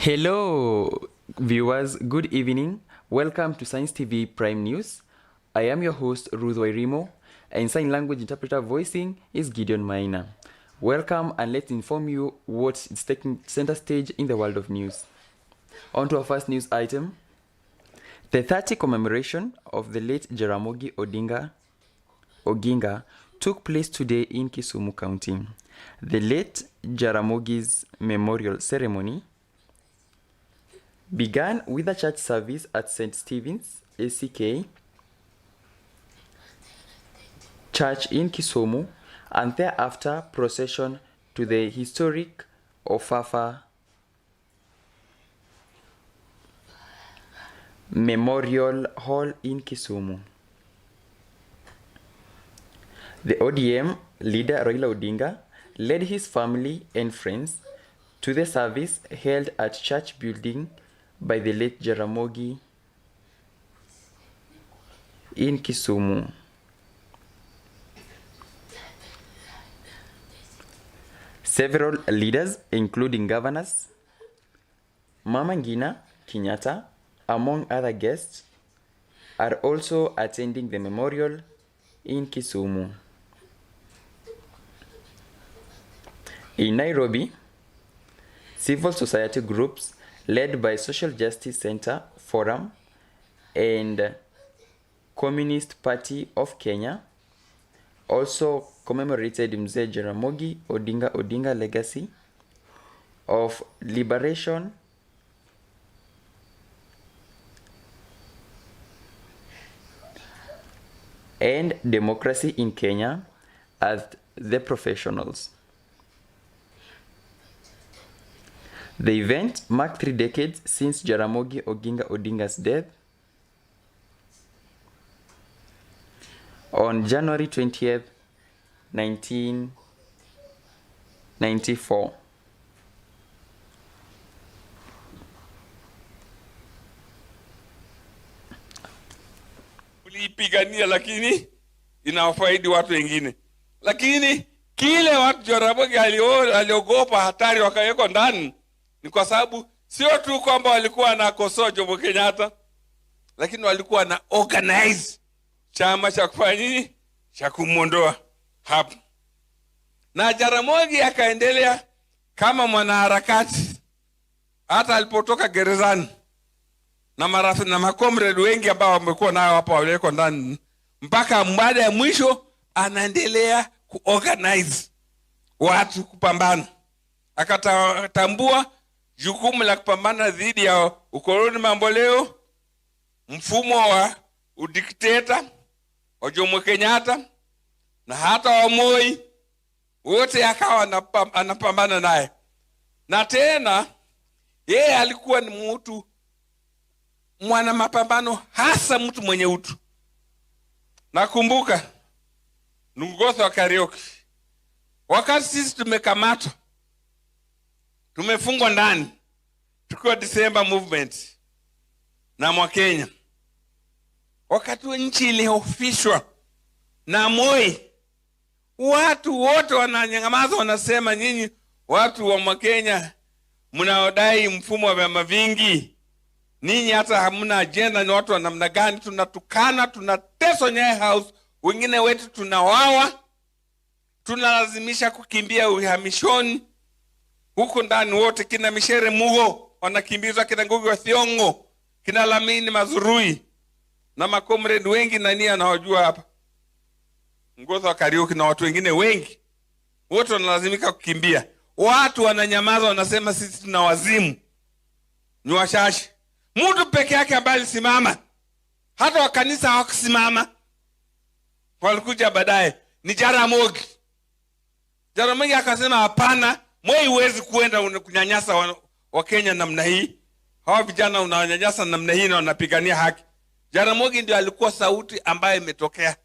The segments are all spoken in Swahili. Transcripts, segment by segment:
Hello, viewers. Good evening. Welcome to Science TV Prime News. I am your host, WAIRIMU, and sign language interpreter voicing is Gideon Maina. Welcome, and let's inform you what is taking center stage in the world of news. On to our first news item. The 30th commemoration of the late Jaramogi Oginga took place today in Kisumu County. The late Jaramogi's memorial ceremony began with a church service at St. Stephen's ACK Church in Kisumu, and thereafter procession to the historic Ofafa Memorial Hall in Kisumu. The ODM leader Raila Odinga led his family and friends to the service held at church building by the late Jaramogi in Kisumu. Several leaders, including governors Mama Ngina Kenyatta, among other guests, are also attending the memorial in Kisumu. In Nairobi, civil society groups led by Social Justice Center Forum and Communist Party of Kenya also commemorated Mzee Jaramogi Odinga legacy of liberation and democracy in Kenya as the professionals. The event marked 3 decades since Jaramogi Odinga's death on January 20th, 1994. Ulipigania lakini inawafaidi watu wengine. Lakini kile watu Jaramogi aliogopa hatari wakawekwa ndani ni kwa sababu sio tu kwamba walikuwa na kosoa Jomo Kenyatta, lakini walikuwa na organize chama cha kufanya nini? Cha kumuondoa hapo. Na Jaramogi akaendelea kama mwanaharakati hata alipotoka gerezani, na marafi na makomrade wengi ambao wamekuwa nao hapa waliwekwa ndani, mpaka baada ya mwisho anaendelea kuorganize watu kupambana. Akatambua jukumu la kupambana dhidi ya ukoloni mamboleo, mfumo wa udikteta wa Jomo Kenyatta na hata wa Moi, wote akawa anapambana naye. Na tena yeye alikuwa ni mtu mwana mapambano, hasa mtu mwenye utu. Nakumbuka Nungotho wa Karaoke, wakati sisi tumekamatwa, tumefungwa ndani tukiwa December movement na mwa Kenya, wakati nchi ilihofishwa na Moi, watu wote wananyamaza, wanasema nyinyi watu wa mwa Kenya mnaodai mfumo wa vyama vingi, ninyi hata hamna agenda, ni watu wa namna gani? Tunatukana, tunateswa Nyayo House, wengine wetu tunawawa, tunalazimisha kukimbia uhamishoni. Huko ndani wote kina Mishere Mugo wanakimbizwa, kina Ngugi wa Thiong'o, kina Lamini Mazurui na makomrade wengi nani anawajua hapa, Nungotho wa Karaoke na watu wengine wengi, wote wanalazimika kukimbia. Watu wananyamaza, wanasema sisi tuna wazimu, ni washashi. Mtu peke yake ambaye alisimama, hata wa kanisa hawakusimama, walikuja baadaye, ni Jaramogi. Jaramogi akasema hapana, Moi huwezi kuenda kunyanyasa wa Kenya namna hii. Hawa vijana unawanyanyasa namna hii na wanapigania haki. Jaramogi ndio alikuwa sauti ambaye imetokea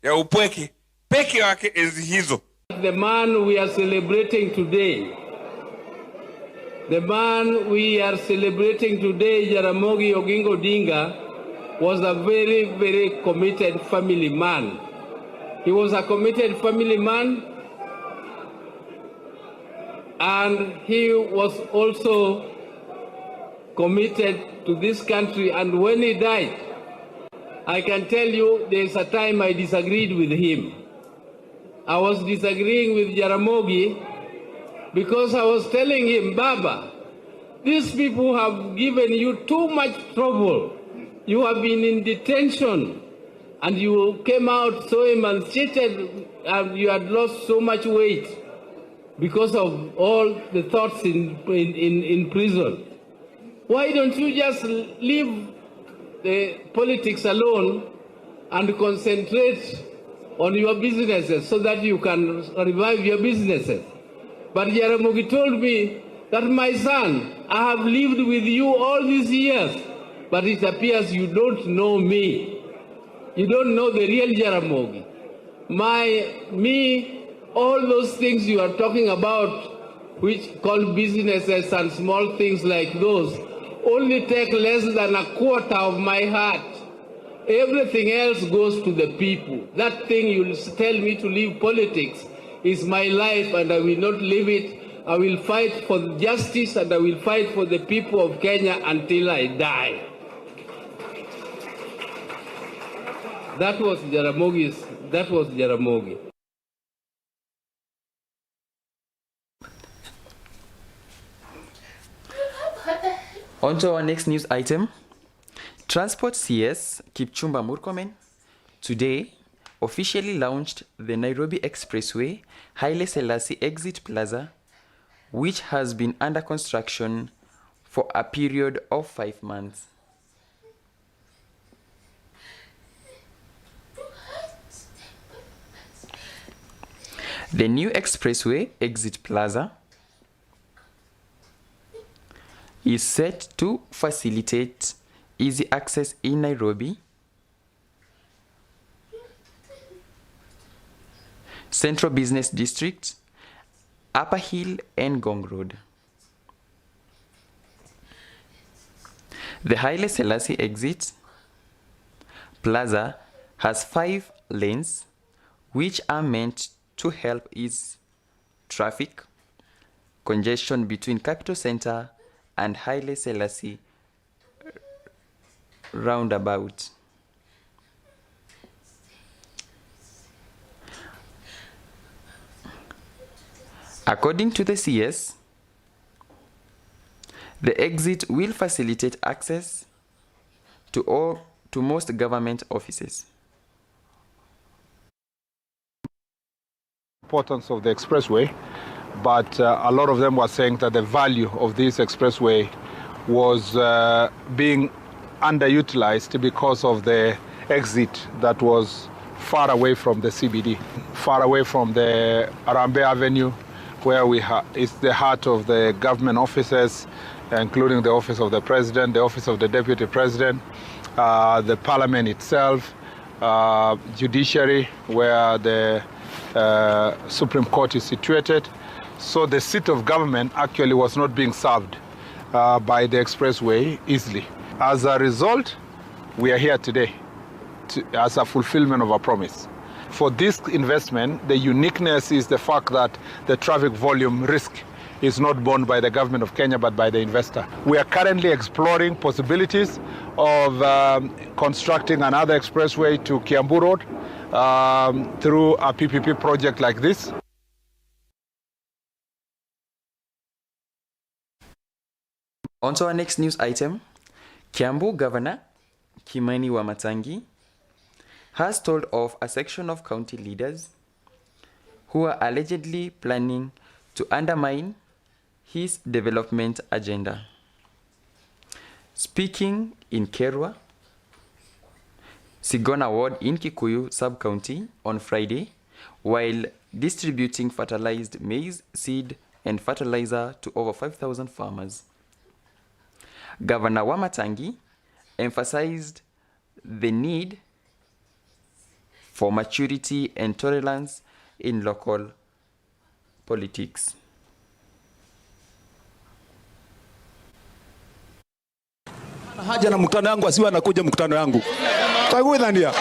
ya upweke peke yake enzi hizo. The man we are celebrating today, Jaramogi Oginga Odinga, was a very, very committed family man. He was a committed family man, and he was also committed to this country, and when he died, I can tell you there's a time I disagreed with him. I was disagreeing with Jaramogi because I was telling him, Baba, these people have given you too much trouble. You have been in detention and you came out so emancipated and you had lost so much weight because of all the thoughts in prison. Why don't you just leave the politics alone and concentrate on your businesses so that you can revive your businesses? But Jaramogi told me that, my son, I have lived with you all these years, but it appears you don't know me. You don't know the real Jaramogi. All those things you are talking about, which call businesses and small things like those, only take less than a quarter of my heart. Everything else goes to the people. That thing you tell me to leave politics is my life, and I will not leave it. I will fight for justice, and I will fight for the people of Kenya until I die. That was Jaramogi. On to our next news item. Transport CS Kipchumba Murkomen today officially launched the Nairobi Expressway Haile Selassie Exit Plaza, which has been under construction for a period of 5 months. The new Expressway Exit Plaza is set to facilitate easy access in Nairobi, Central Business District, Upper Hill and Gong Road. The Haile Selassie Exit Plaza has 5 lanes which are meant to help ease traffic congestion between Capital Center and Haile Selassie roundabout. According to the CS, the exit will facilitate access to most government offices. Importance of the expressway, but a lot of them were saying that the value of this expressway was being underutilized because of the exit that was far away from the CBD, far away from the Arambe Avenue, where it's the heart of the government offices, including the office of the president, the office of the deputy president, the parliament itself, judiciary, where the Supreme Court is situated. So the seat of government actually was not being served by the expressway easily. As a result, we are here today as a fulfillment of a promise. For this investment, the uniqueness is the fact that the traffic volume risk is not borne by the government of Kenya, but by the investor. We are currently exploring possibilities of constructing another expressway to Kiambu Road through a PPP project like this. On to our next news item. Kiambu Governor Kimani Wamatangi has told off a section of county leaders who are allegedly planning to undermine his development agenda. Speaking in Kerwa, Sigona Ward in Kikuyu Sub-County on Friday, while distributing fertilized maize, seed and fertilizer to over 5,000 farmers. Governor Wamatangi emphasized the need for maturity and tolerance in local politics. Haja na mkutano yangu asiwe anakuja mkutano yangu. Kwa hivyo dhania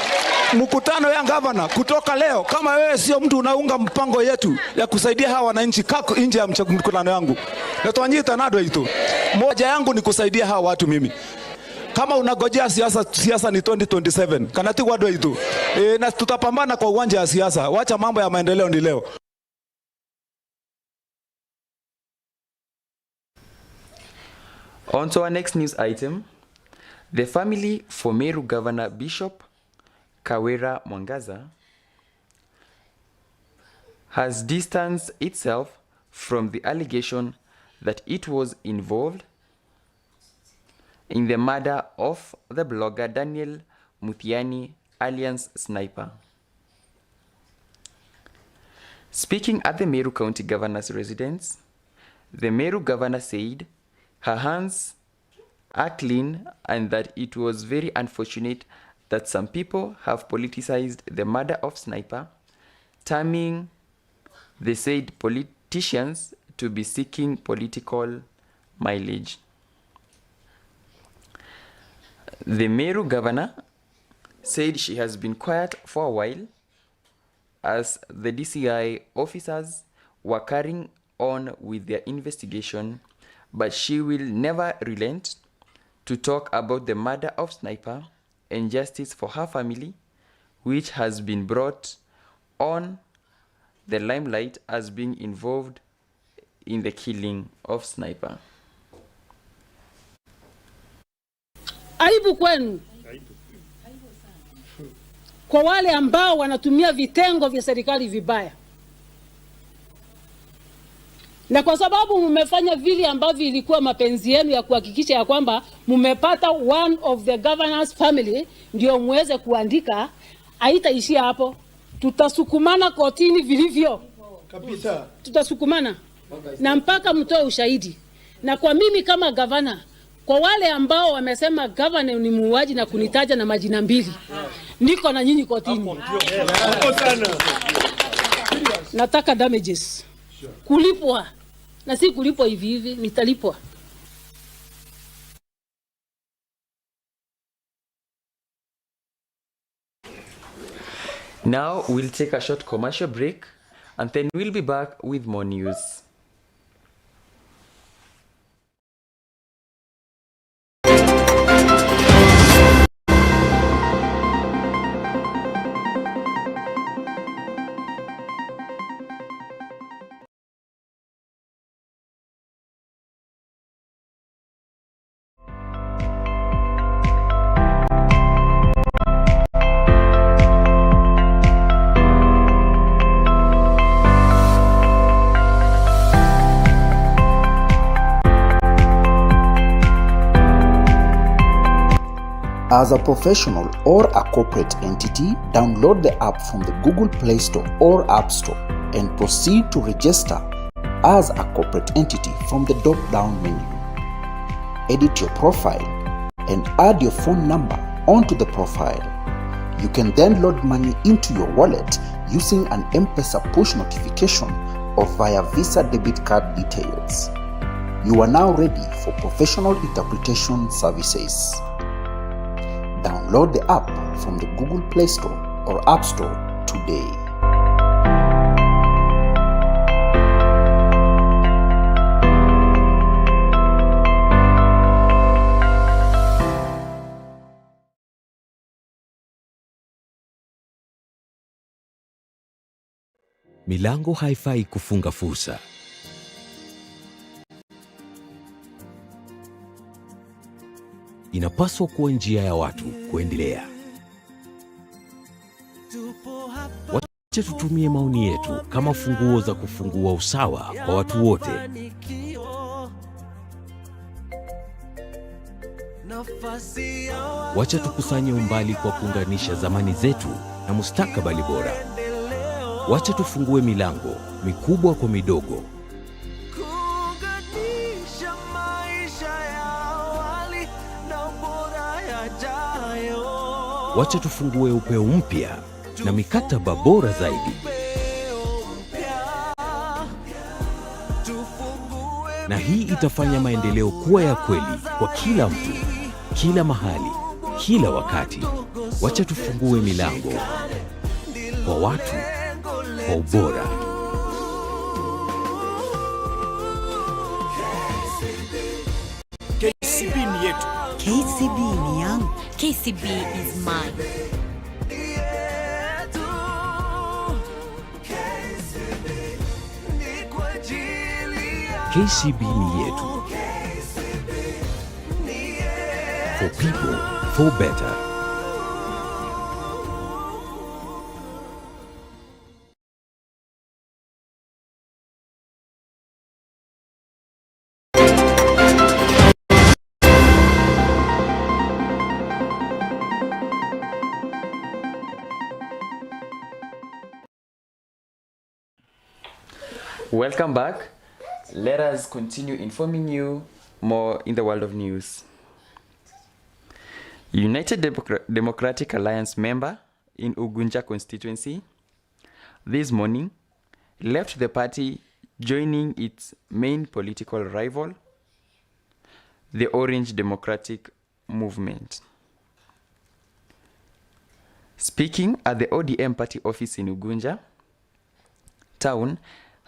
mkutano ya gavana kutoka leo, kama wewe sio mtu unaunga mpango yetu ya kusaidia hawa wananchi kako nje ya mkutano yangu. Na tuanjita nado hitu. Moja yangu ni kusaidia hawa watu mimi. Kama unagojea siasa ni 2027. Kanati wado itu. Na tutapambana kwa uwanja wa siasa. Wacha mambo ya maendeleo ni leo. On to our next news item. The family for Meru Governor Bishop Kawera Mwangaza has distanced itself from the allegation that it was involved in the murder of the blogger Daniel Muthiani, alias Sniper. Speaking at the Meru County Governor's residence, the Meru Governor said her hands are clean and that it was very unfortunate that some people have politicized the murder of Sniper, terming the said politicians to be seeking political mileage. The Meru Governor said she has been quiet for a while as the DCI officers were carrying on with their investigation, but she will never relent to talk about the murder of Sniper and justice for her family, which has been brought on the limelight as being involved in the killing of Sniper. Aibu kwenu. Kwa wale ambao wanatumia vitengo vya serikali vibaya. Na kwa sababu mmefanya vile ambavyo ilikuwa mapenzi yenu ya kuhakikisha ya kwamba mmepata one of the governor's family ndio muweze kuandika, haitaishia hapo. Tutasukumana kotini vilivyo. Kabisa. Tutasukumana. Na mpaka mtoe ushahidi. Na kwa mimi kama governor, kwa wale ambao wamesema governor ni muuaji na kunitaja na majina mbili, niko na nyinyi kotini. Nataka damages. Kulipwa. Na si kulipwa hivi hivi, nitalipwa. Now we'll take a short commercial break and then we'll be back with more news. As a professional or a corporate entity, download the app from the Google Play Store or App Store and proceed to register as a corporate entity from the drop-down menu. Edit your profile and add your phone number onto the profile. You can then load money into your wallet using an M-Pesa push notification or via Visa debit card details. You are now ready for professional interpretation services. Download the app from the Google Play Store or App Store today. Milango haifai kufunga fursa. Inapaswa kuwa njia ya watu kuendelea. Wacha tutumie maoni yetu kama funguo za kufungua usawa kwa watu wote. Wacha tukusanye umbali kwa kuunganisha zamani zetu na mustakabali bora. Wacha tufungue milango mikubwa kwa midogo. Wacha tufungue upeo mpya na mikataba bora zaidi. Na hii itafanya maendeleo kuwa ya kweli kwa kila mtu, kila mahali, kila wakati. Wacha tufungue milango kwa watu, kwa ubora. KCB ni yangu. KCB is mine. KCB ni yetu. For people, for better. Welcome back. Let us continue informing you more in the world of news. United Democratic Alliance member in Ugunja constituency this morning left the party, joining its main political rival, the Orange Democratic Movement. Speaking at the ODM party office in Ugunja town,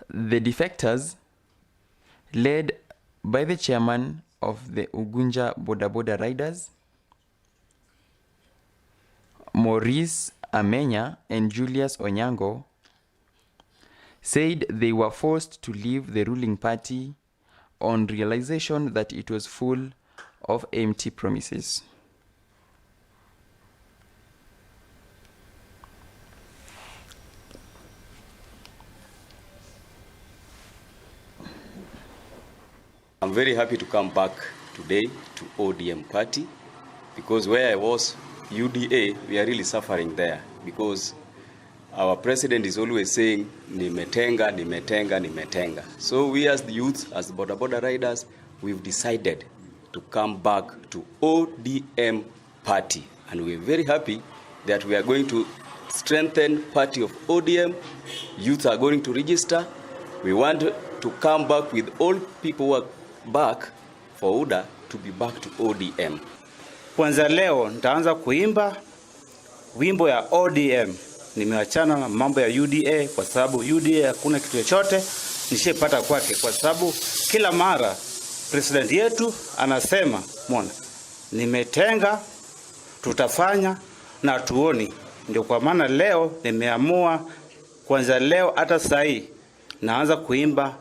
the defectors, led by the chairman of the Ugunja Boda Boda Riders, Maurice Amenya and Julius Onyango, said they were forced to leave the ruling party on realization that it was full of empty promises. I'm very happy to come back today to ODM party, because where I was, UDA, we are really suffering there, because our president is always saying, nimetenga, nimetenga, nimetenga. So we as the youth, as the Boda Boda Riders, we've decided to come back to ODM party. And we're very happy that we are going to strengthen party of ODM. Youth are going to register. We want to come back with all people who are back for UDA to be back to ODM. Kwanza leo nitaanza kuimba wimbo ya ODM. Nimeachana na mambo ya UDA kwa sababu UDA hakuna kitu chochote nishepata kwake, kwa sababu kila mara president yetu anasema, "Mwana, nimetenga, tutafanya na tuoni." Ndio kwa maana leo nimeamua kwanza leo hata saa hii naanza kuimba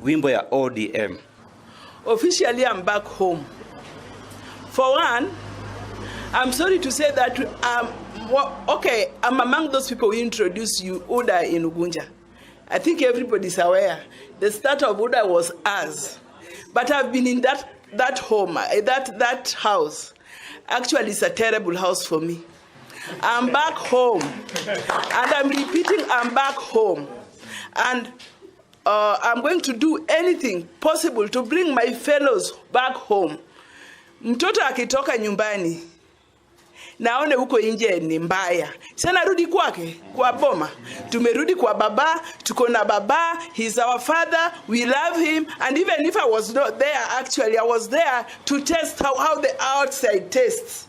wimbo ya ODM. Officially, I'm back home. For one, I'm sorry to say that I'm among those people who introduced you UDA in Ugunja. I think everybody's aware. The start of UDA was us. But I've been in that home, that house. Actually, it's a terrible house for me. I'm back home. And I'm repeating, I'm back home. And I'm going to do anything possible to bring my fellows back home. Mtoto akitoka nyumbani, naone huko nje ni mbaya. Sana rudi kwake, kwa boma. Tumerudi kwa baba, tuko na baba, he's our father, we love him. And even if I was not there, actually, I was there to test how the outside tastes.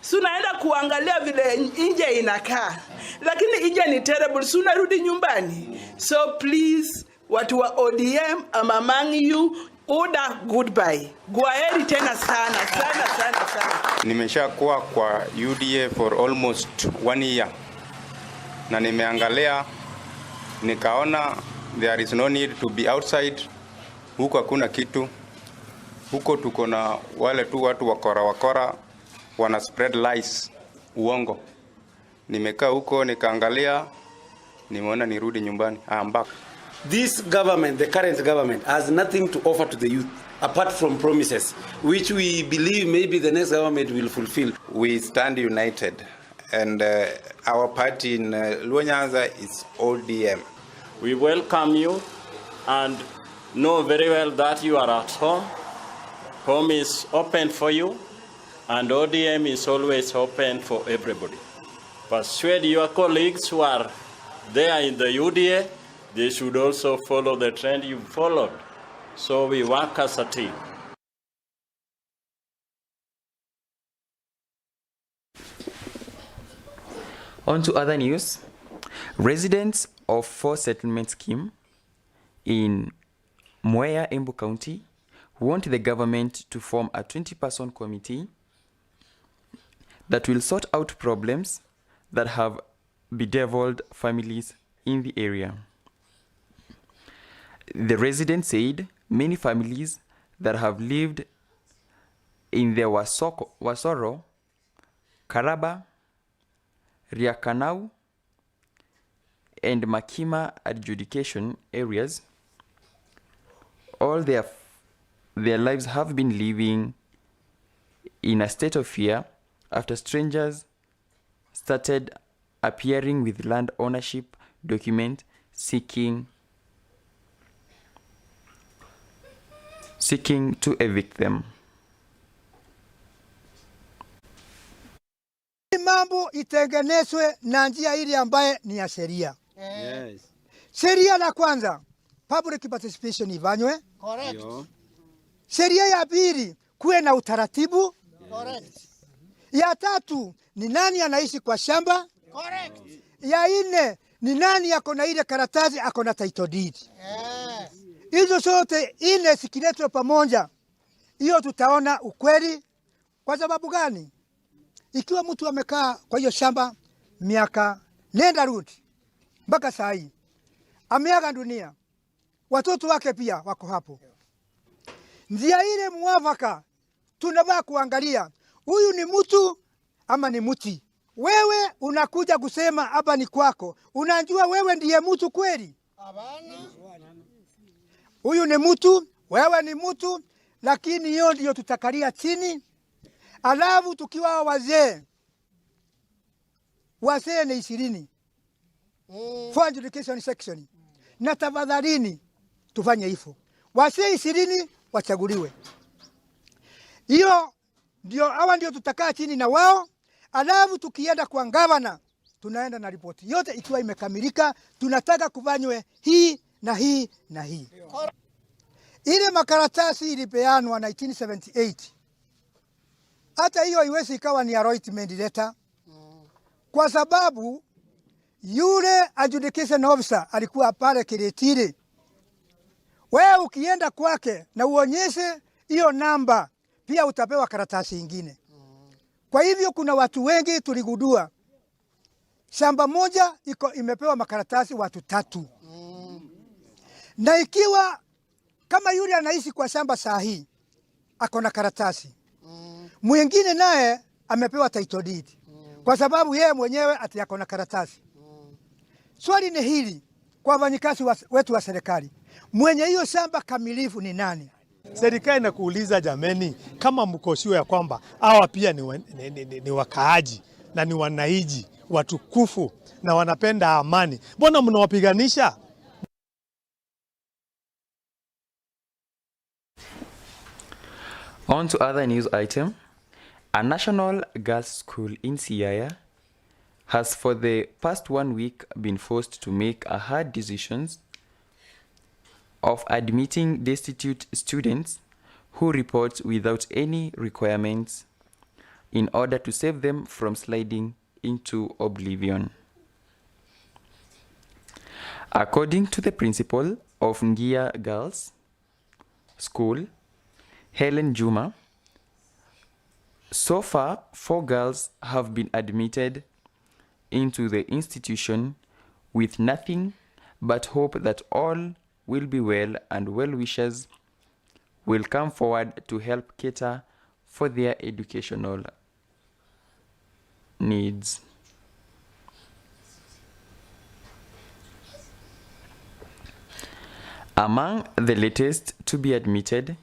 So naenda kuangalia vile nje inakaa. Lakini nje ni terrible, so narudi nyumbani. So please, watu wa ODM, I'm among you. UDA, goodbye. Gwaheri tena sana. Nimeshakuwa kwa UDA for almost 1 year. Na nimeangalia, nikaona there is no need to be outside. Huko hakuna kitu. Huko tuko na wale tu watu wakora wana spread lies, uongo. Nimekaa huko nikaangalia, nimeona nirudi nyumbani. I'm back. This government, the current government, has nothing to offer to the youth apart from promises, which we believe maybe the next government will fulfill. We stand united, and our party in Luanyanza is ODM. We welcome you and know very well that you are at home. Home is open for you, and ODM is always open for everybody. Persuade your colleagues who are there in the UDA, they should also follow the trend you followed. So we work as a team. On to other news. Residents of 4 settlement scheme in Mwea, Embu County, want the government to form a 20-person committee that will sort out problems that have bedeviled families in the area. The residents said many families that have lived in the Wasoro, Karaba, Riakanau, and Makima adjudication areas, all their lives have been living in a state of fear after strangers started appearing with land ownership documents seeking to evict them. Mambo itengenezwe na njia ile ambaye ni ya sheria. Yes. Sheria la kwanza, public participation ifanywe. Correct. Sheria ya pili, kuwe na utaratibu. Correct. Ya tatu, ni nani anaishi kwa shamba. Correct. Ya nne, ni nani yako na ile karatasi ako na title deed. Yes. Hizo zote ine zikiletwa pamoja, hiyo tutaona ukweli. Kwa sababu gani? Ikiwa mtu amekaa kwa hiyo shamba miaka nenda rudi mpaka saa hii ameaga dunia, watoto wake pia wako hapo, njia ile mwafaka tunafaa kuangalia huyu ni mtu ama ni mti. Wewe unakuja kusema hapa ni kwako, unajua wewe ndiye mtu kweli? Hapana. Huyu ni mtu, wewe ni mtu, lakini hiyo ndio tutakalia chini. Alafu tukiwa wazee ni 20 for education section, na tafadhalini tufanye hivyo, wazee 20 wachaguliwe. Hiyo ndio hawa ndio tutakaa chini na wao. Alafu tukienda kwa gavana, tunaenda na ripoti yote ikiwa imekamilika, tunataka kufanywe hii na hii na hii. Ile makaratasi ilipeanwa 1978. Hata hiyo iwezi ikawa ni appointment letter. Kwa sababu yule adjudication officer alikuwa pale Kiretire. Wewe ukienda kwake na uonyeshe hiyo namba, pia utapewa karatasi nyingine. Kwa hivyo kuna watu wengi tuligundua shamba moja imepewa makaratasi watu 3. Na ikiwa kama yule anaishi kwa shamba saa hii ako na karatasi, mwingine naye amepewa title deed kwa sababu yeye mwenyewe ati ako na karatasi. Swali ni hili kwa wafanyikazi wetu wa serikali, mwenye hiyo shamba kamilifu ni nani? Serikali inakuuliza jameni, kama mkoshiwa ya kwamba hawa pia ni wakaaji na ni wananchi watukufu na wanapenda amani, mbona mnawapiganisha? On to other news item. A national girls' school in Siaya has for the past 1 week been forced to make a hard decisions of admitting destitute students who report without any requirements in order to save them from sliding into oblivion. According to the principal of Ngia Girls School, Helen Juma, so far 4 girls have been admitted into the institution with nothing but hope that all will be well and well-wishers will come forward to help cater for their educational needs. Among the latest to be admitted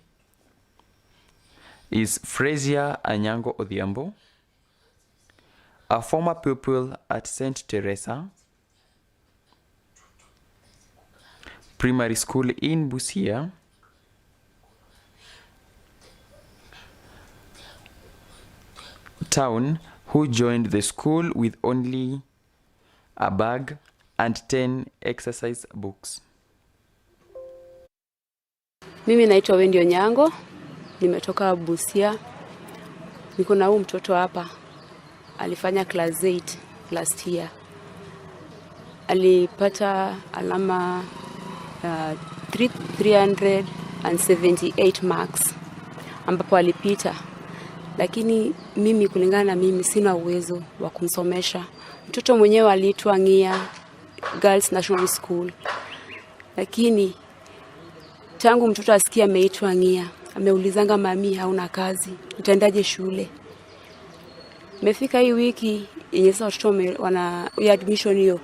is Frazier Anyango Odhiambo, a former pupil at St. Teresa Primary School in Busia, town, who joined the school with only a bag and 10 exercise books. Mimi naitwa Wendy Onyango, nimetoka Busia. Niko na huyu mtoto hapa. Alifanya class 8 last year. Alipata alama 300 78 marks ambapo alipita, lakini mimi kulingana na mimi sina uwezo wa kumsomesha. Mtoto mwenyewe aliitwa Ng'ia Girls National School, lakini tangu mtoto asikia ameitwa Ng'ia ameulizanga mami, hauna kazi, utaendaje shule? Imefika hii wiki yenye sasa watoto wana admission hiyo,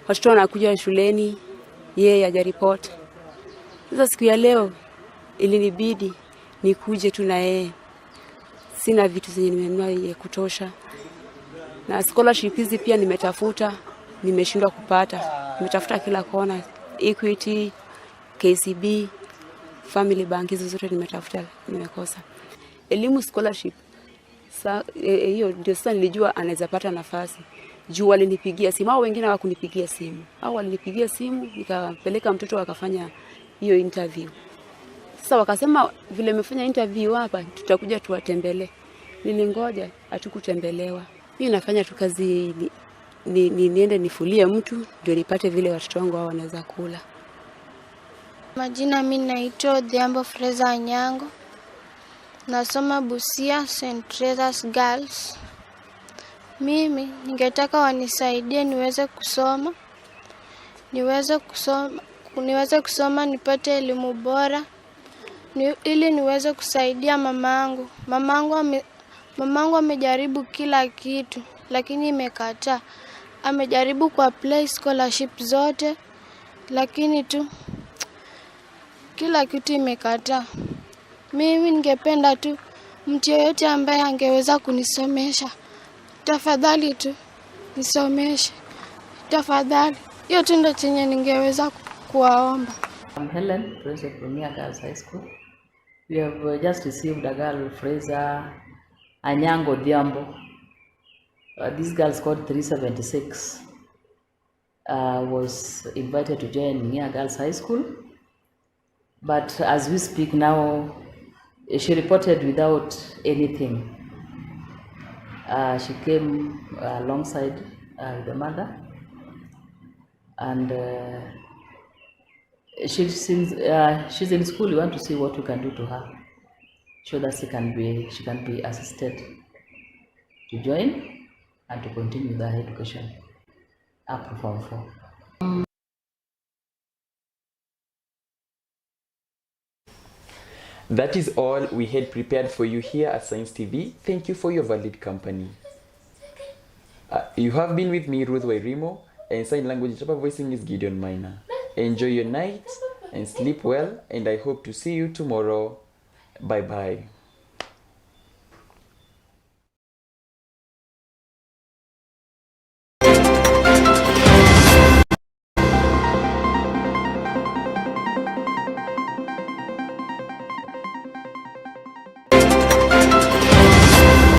watoto wanakuja shuleni, yeye hajaripoti. Sasa siku ya leo ilinibidi nikuje tu na yeye, sina vitu zenye nimenunua ya kutosha, na scholarship hizi pia nimetafuta, nimeshindwa kupata. Nimetafuta kila kona, Equity, KCB, Family Bank, hizo zote nimetafuta, nimekosa. Elimu scholarship, hiyo ndio sasa nilijua anaweza pata nafasi. Juu walinipigia simu, au wengine hawakunipigia simu. Au walinipigia simu, nikapeleka mtoto akafanya hiyo interview. Sasa wakasema vile nimefanya interview hapa, tutakuja tuwatembelee. Nilingoja, hatukutembelewa. Mimi nafanya tu kazi niende nifulie mtu ndio nipate vile watoto wangu hao wanaweza kula. Majina mimi naitwa Odhiambo Fraser Anyango. Nasoma Busia St. Teresa's Girls. Mimi ningetaka wanisaidie niweze kusoma nipate elimu bora. Ili niweze kusaidia mamangu. Mamangu amejaribu kila kitu lakini imekataa. Amejaribu kwa apply scholarship zote lakini tu kila kitu imekataa. Mimi ningependa tu mtu yeyote ambaye angeweza kunisomesha, tafadhali tu nisomeshe, tafadhali. Hiyo tu ndio chenye ningeweza kuwaomba. I'm Helen, Principal Premier Girls High School. We have just received a girl, Fraser Anyango Odhiambo. This girl scored 376. Was invited to join Ng'ia Girls High School. But as we speak now, she reported without anything. She came alongside the mother, and she's in school. We want to see what we can do to her, so that she can be assisted to join and to continue their education up to Form 4. That is all we had prepared for you here at Science TV. Thank you for your valid company. You have been with me, Ruth WAIRIMU, and sign language interpreter voicing is Gideon Maina. Enjoy your night and sleep well, and I hope to see you tomorrow. Bye bye.